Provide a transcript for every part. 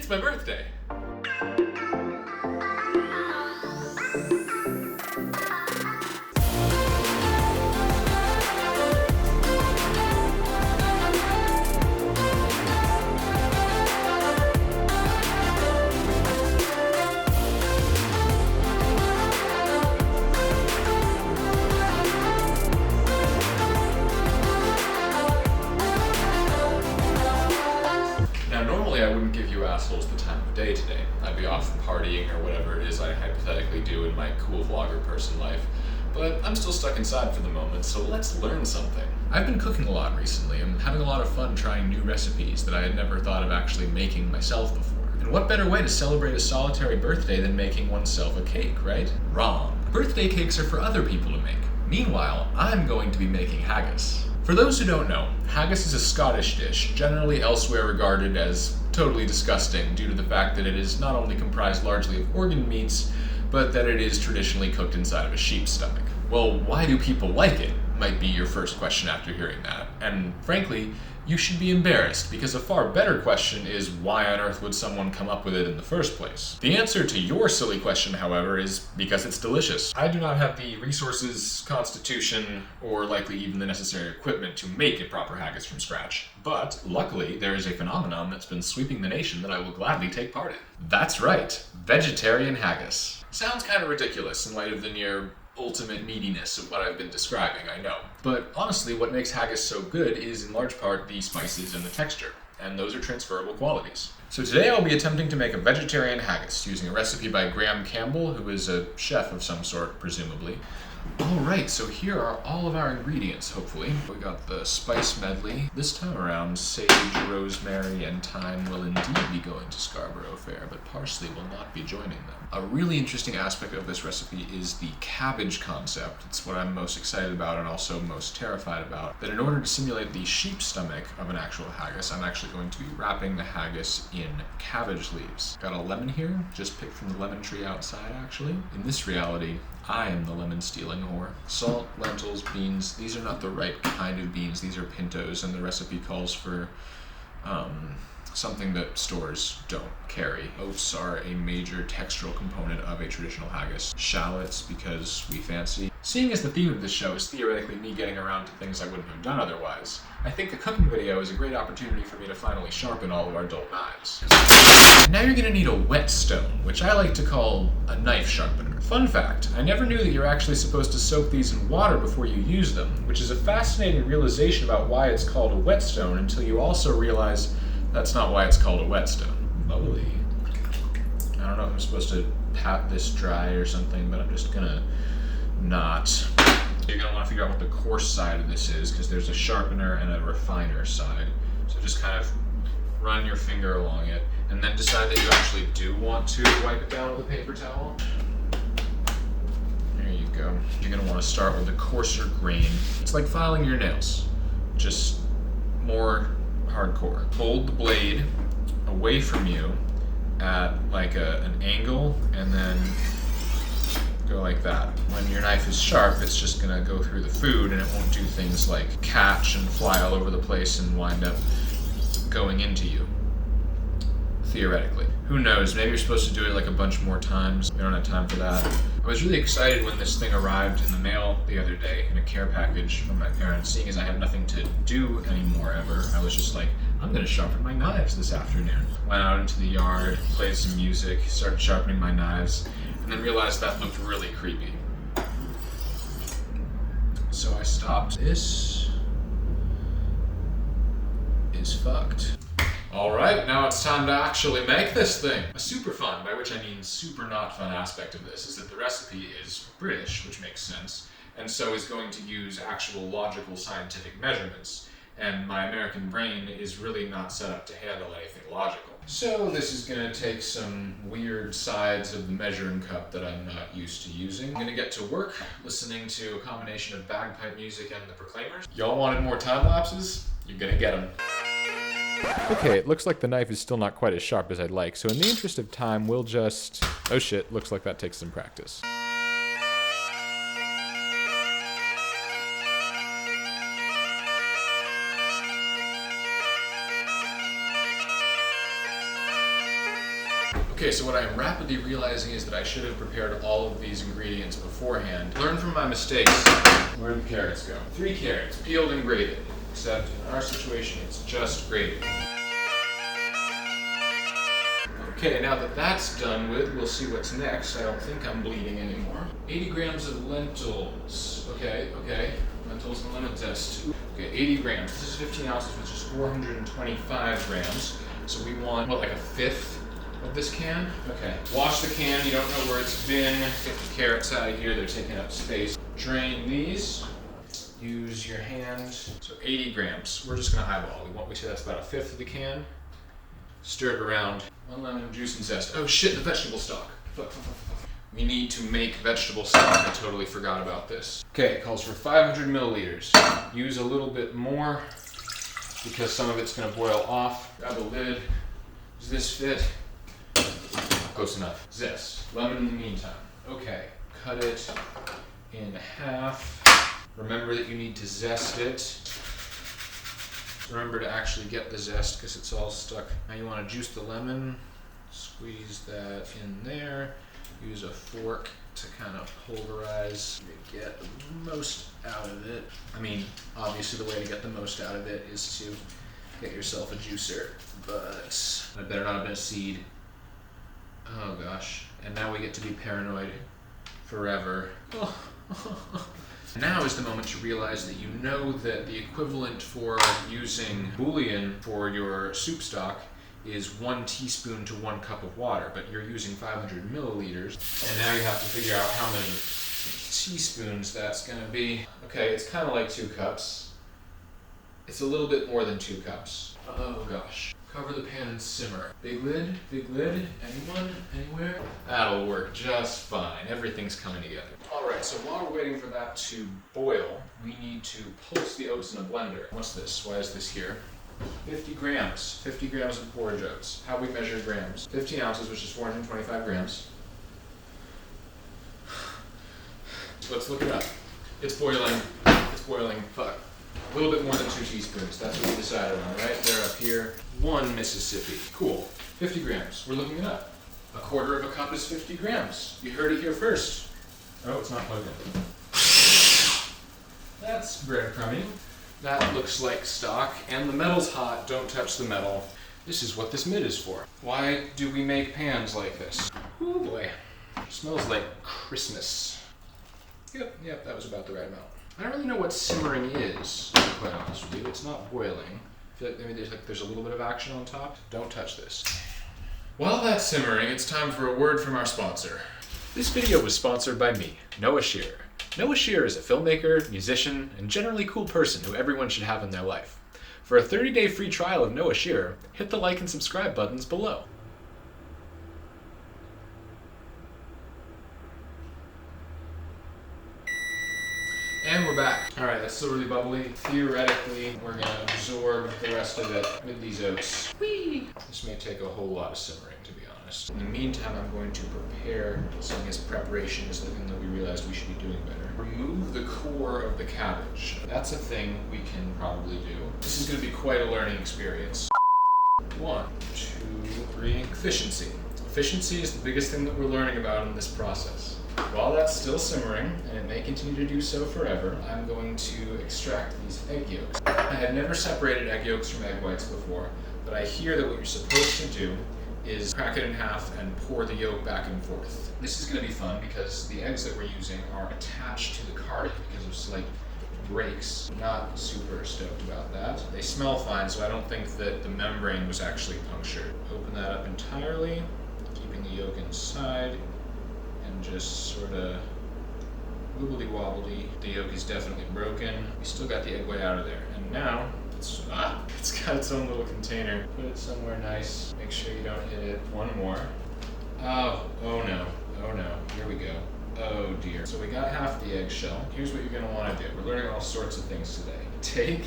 It's my birthday. Normally I wouldn't give you assholes the time of day today. I'd be off partying or whatever it is I hypothetically do in my cool vlogger person life. But I'm still stuck inside for the moment, so let's learn something. I've been cooking a lot recently and having a lot of fun trying new recipes that I had never thought of actually making myself before. And what better way to celebrate a solitary birthday than making oneself a cake, right? Wrong. Birthday cakes are for other people to make. Meanwhile, I'm going to be making haggis. For those who don't know, haggis is a Scottish dish, generally elsewhere regarded as totally disgusting due to the fact that it is not only comprised largely of organ meats, but that it is traditionally cooked inside of a sheep's stomach. Well, why do people like it? Might be your first question after hearing that. And frankly, you should be embarrassed, because a far better question is why on earth would someone come up with it in the first place? The answer to your silly question, however, is because it's delicious. I do not have the resources, constitution, or likely even the necessary equipment to make a proper haggis from scratch. But luckily, there is a phenomenon that's been sweeping the nation that I will gladly take part in. That's right, vegetarian haggis. Sounds kind of ridiculous in light of the near ultimate meatiness of what I've been describing, I know. But honestly, what makes haggis so good is in large part the spices and the texture, and those are transferable qualities. So today I'll be attempting to make a vegetarian haggis using a recipe by Graham Campbell, who is a chef of some sort, presumably. Alright, so here are all of our ingredients, hopefully. We got the spice medley. This time around, sage, rosemary, and thyme will indeed be going to Scarborough Fair, but parsley will not be joining them. A really interesting aspect of this recipe is the cabbage concept. It's what I'm most excited about and also most terrified about. That in order to simulate the sheep stomach of an actual haggis, I'm actually going to be wrapping the haggis in cabbage leaves. Got a lemon here, just picked from the lemon tree outside, actually. In this reality, I am the lemon stealing whore. Salt, lentils, beans. These are not the right kind of beans. These are pintos, and the recipe calls for something that stores don't carry. Oats are a major textural component of a traditional haggis. Shallots, because we fancy. Seeing as the theme of this show is theoretically me getting around to things I wouldn't have done otherwise, I think a cooking video is a great opportunity for me to finally sharpen all of our dull knives. And now you're gonna need a whetstone, which I like to call a knife sharpener. Fun fact, I never knew that you're actually supposed to soak these in water before you use them, which is a fascinating realization about why it's called a whetstone until you also realize that's not why it's called a whetstone. Holy. I don't know if I'm supposed to pat this dry or something, but I'm just gonna not. You're gonna wanna figure out what the coarse side of this is, because there's a sharpener and a refiner side. So just kind of run your finger along it, and then decide that you actually do want to wipe it down with a paper towel. There you go. You're gonna wanna start with the coarser grain. It's like filing your nails, just more hardcore. Hold the blade away from you at like an angle, and then go like that. When your knife is sharp, it's just gonna go through the food and it won't do things like catch and fly all over the place and wind up going into you. Theoretically. Who knows, maybe you're supposed to do it like a bunch more times. We don't have time for that. I was really excited when this thing arrived in the mail the other day in a care package from my parents. Seeing as I have nothing to do anymore ever, I was just like, I'm gonna sharpen my knives this afternoon. Went out into the yard, played some music, started sharpening my knives, and then realized that looked really creepy. So I stopped. This is fucked. Alright, now it's time to actually make this thing. A super fun, by which I mean super not fun aspect of this, is that the recipe is British, which makes sense, and so is going to use actual logical scientific measurements, and my American brain is really not set up to handle anything logical. So this is going to take some weird sides of the measuring cup that I'm not used to using. I'm going to get to work listening to a combination of bagpipe music and the Proclaimers. Y'all wanted more time lapses? You're going to get them. Okay, it looks like the knife is still not quite as sharp as I'd like, so in the interest of time, we'll just... Oh shit, looks like that takes some practice. Okay, so what I'm rapidly realizing is that I should have prepared all of these ingredients beforehand. Learn from my mistakes. Where did the carrots go? 3 carrots, peeled and grated. Except in our situation, it's just grated. Okay, now that that's done with, we'll see what's next. I don't think I'm bleeding anymore. 80 grams of lentils. Okay. Lentils and lemon zest. Okay, 80 grams. This is 15 ounces, which is 425 grams. So we want, what, like a fifth of this can? Okay. Wash the can, you don't know where it's been. Get the carrots out of here, they're taking up space. Drain these. Use your hand. So 80 grams. We're just gonna eyeball. We say that's about a fifth of the can. Stir it around. 1 lemon juice and zest. Oh shit, the vegetable stock. Fuck. We need to make vegetable stock. I totally forgot about this. Okay, it calls for 500 milliliters. Use a little bit more because some of it's gonna boil off. Grab a lid. Does this fit? Close enough. Zest. Lemon in the meantime. Okay, cut it in half. Remember that you need to zest it. Remember to actually get the zest because it's all stuck. Now you want to juice the lemon. Squeeze that in there. Use a fork to kind of pulverize to get the most out of it. I mean, obviously the way to get the most out of it is to get yourself a juicer, but I better not have been a seed. Oh gosh. And now we get to be paranoid forever. Now is the moment you realize that you know that the equivalent for using bouillon for your soup stock is 1 teaspoon to 1 cup of water, but you're using 500 milliliters, and now you have to figure out how many teaspoons that's gonna be. Okay, it's kind of like 2 cups. It's a little bit more than 2 cups. Oh gosh. Cover the pan and simmer. Big lid? Anyone? Anywhere? That'll work just fine. Everything's coming together. Alright, so while we're waiting for that to boil, we need to pulse the oats in a blender. What's this? Why is this here? 50 grams. 50 grams of porridge oats. How we measure grams? 15 ounces, which is 425 grams. Let's look it up. It's boiling. Fuck. A little bit more than 2 teaspoons. That's what we decided on, right? They're up here. 1 Mississippi. Cool. 50 grams. We're looking it up. 1/4 of a cup is 50 grams. You heard it here first. Oh, it's not plugged in. That's breadcrumbing. That looks like stock. And the metal's hot. Don't touch the metal. This is what this mitt is for. Why do we make pans like this? Oh boy. Smells like Christmas. Yep, that was about the right amount. I don't really know what simmering is, to be quite honest with you. It's not boiling. I feel like maybe there's a little bit of action on top. Don't touch this. While that's simmering, it's time for a word from our sponsor. This video was sponsored by me, Noah Shearer. Noah Shearer is a filmmaker, musician, and generally cool person who everyone should have in their life. For a 30-day free trial of Noah Shearer, hit the like and subscribe buttons below. And we're back. All right, that's still really bubbly. Theoretically, we're gonna absorb the rest of it with these oats. Whee! This may take a whole lot of simmering, to be honest. In the meantime, I'm going to prepare, seeing as preparation is the thing that we realized we should be doing better. Remove the core of the cabbage. That's a thing we can probably do. This is gonna be quite a learning experience. 1, 2, 3, efficiency. Efficiency is the biggest thing that we're learning about in this process. While that's still simmering, and it may continue to do so forever, I'm going to extract these egg yolks. I had never separated egg yolks from egg whites before, but I hear that what you're supposed to do is crack it in half and pour the yolk back and forth. This is going to be fun because the eggs that we're using are attached to the carton because of slight breaks. Not super stoked about that. They smell fine, so I don't think that the membrane was actually punctured. Open that up entirely, keeping the yolk inside. And just sort of wibbly wobbly. The yolk is definitely broken. We still got the egg white out of there. And now, it's got its own little container. Put it somewhere nice. Make sure you don't hit it. 1 more. Oh no. Here we go. Oh dear. So we got half the eggshell. Here's what you're gonna wanna do. We're learning all sorts of things today. Take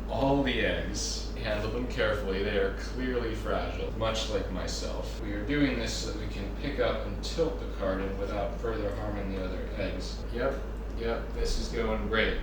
all the eggs, handle them carefully. They are clearly fragile, much like myself. We are doing this so that we can pick up and tilt the carton without further harming the other eggs. Yep, this is going great.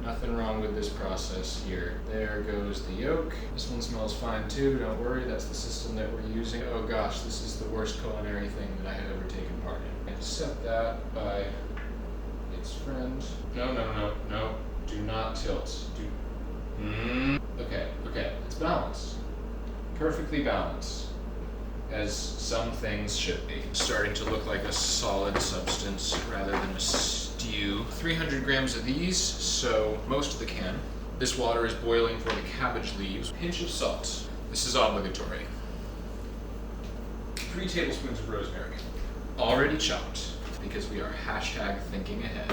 Nothing wrong with this process here. There goes the yolk. This one smells fine too, don't worry, that's the system that we're using. Oh gosh, this is the worst culinary thing that I have ever taken part in. And set that by its friend. No, do not tilt. Okay, it's balanced. Perfectly balanced. As some things should be. Starting to look like a solid substance rather than a stew. 300 grams of these, so most of the can. This water is boiling for the cabbage leaves. Pinch of salt. This is obligatory. 3 tablespoons of rosemary. Already chopped, because we are #thinking ahead.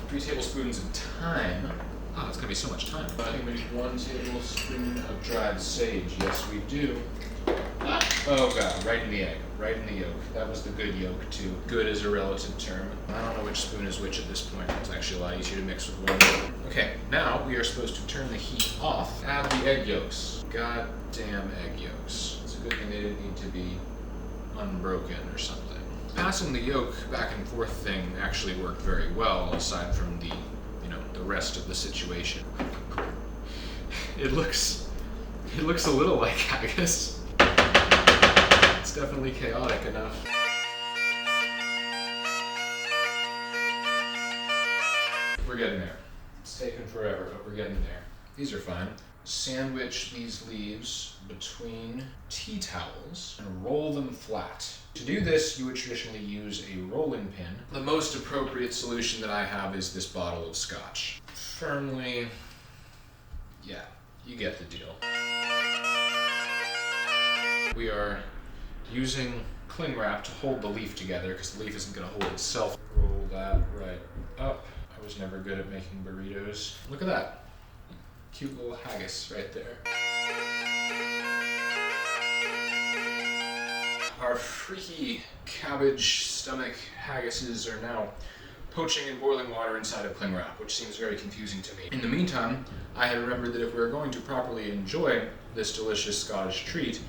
3 tablespoons of thyme. Ah, it's gonna be so much time. I think we need 1 tablespoon of dried sage. Yes, we do. Oh god, right in the egg, right in the yolk. That was the good yolk too. Good is a relative term. I don't know which spoon is which at this point. It's actually a lot easier to mix with one. Okay, now we are supposed to turn the heat off. Add the egg yolks. Goddamn egg yolks. It's a good thing they didn't need to be unbroken or something. Passing the yolk back and forth thing actually worked very well, aside from the rest of the situation. It looks a little like haggis. It's definitely chaotic enough. We're getting there. It's taken forever, but we're getting there. These are fine. Sandwich these leaves between tea towels and roll them flat. To do this, you would traditionally use a rolling pin. The most appropriate solution that I have is this bottle of scotch. Firmly, yeah, you get the deal. We are using cling wrap to hold the leaf together because the leaf isn't going to hold itself. Roll that right up. I was never good at making burritos. Look at that. Cute little haggis right there. Our freaky cabbage stomach haggises are now poaching in boiling water inside of cling wrap, which seems very confusing to me. In the meantime, I had remembered that if we are going to properly enjoy this delicious Scottish treat,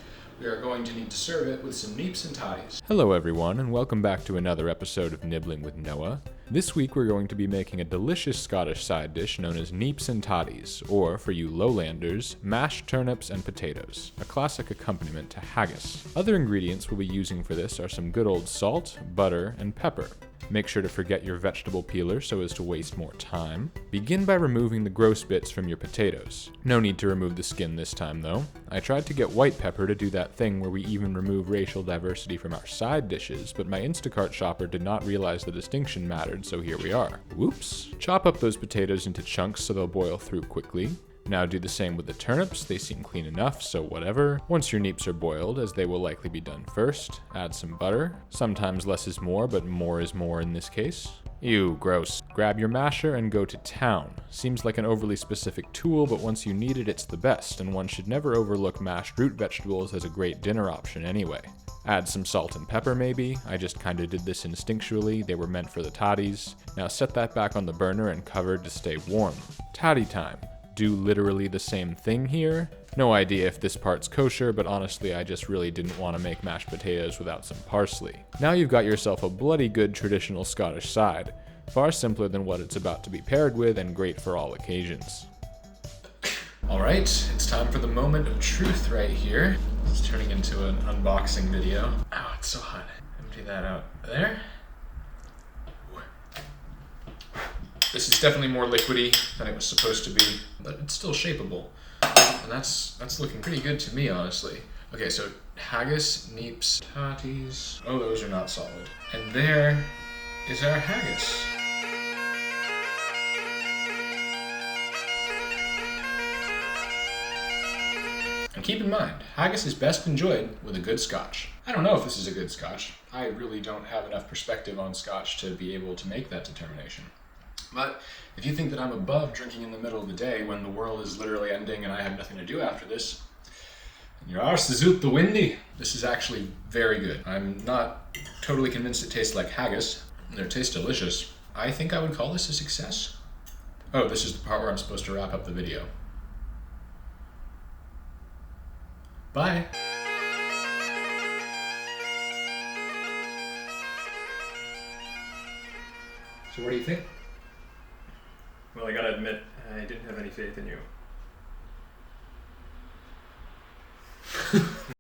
we are going to need to serve it with some Neeps and Tatties. Hello everyone, and welcome back to another episode of Nibbling with Noah. This week we're going to be making a delicious Scottish side dish known as Neeps and Tatties, or, for you lowlanders, mashed turnips and potatoes, a classic accompaniment to haggis. Other ingredients we'll be using for this are some good old salt, butter, and pepper. Make sure to forget your vegetable peeler so as to waste more time. Begin by removing the gross bits from your potatoes. No need to remove the skin this time though. I tried to get white pepper to do that thing where we even remove racial diversity from our side dishes, but my Instacart shopper did not realize the distinction mattered, so here we are. Whoops. Chop up those potatoes into chunks so they'll boil through quickly. Now do the same with the turnips, they seem clean enough, so whatever. Once your neeps are boiled, as they will likely be done first, add some butter. Sometimes less is more, but more is more in this case. Ew, gross. Grab your masher and go to town. Seems like an overly specific tool, but once you need it, it's the best, and one should never overlook mashed root vegetables as a great dinner option anyway. Add some salt and pepper maybe. I just kinda did this instinctually, they were meant for the tatties. Now set that back on the burner and cover to stay warm. Tatty time. Do literally the same thing here. No idea if this part's kosher, but honestly I just really didn't want to make mashed potatoes without some parsley. Now you've got yourself a bloody good traditional Scottish side. Far simpler than what it's about to be paired with and great for all occasions. Alright, it's time for the moment of truth right here. This is turning into an unboxing video. Oh, it's so hot. Empty that out there. This is definitely more liquidy than it was supposed to be, but it's still shapeable. And that's looking pretty good to me, honestly. Okay, so haggis, neeps, tatties. Oh, those are not solid. And there is our haggis. And keep in mind, haggis is best enjoyed with a good scotch. I don't know if this is a good scotch. I really don't have enough perspective on scotch to be able to make that determination. But if you think that I'm above drinking in the middle of the day when the world is literally ending and I have nothing to do after this, your arse is out the windy. This is actually very good. I'm not totally convinced it tastes like haggis. It tastes delicious. I think I would call this a success. Oh, this is the part where I'm supposed to wrap up the video. Bye. So what do you think? Well, I gotta admit, I didn't have any faith in you.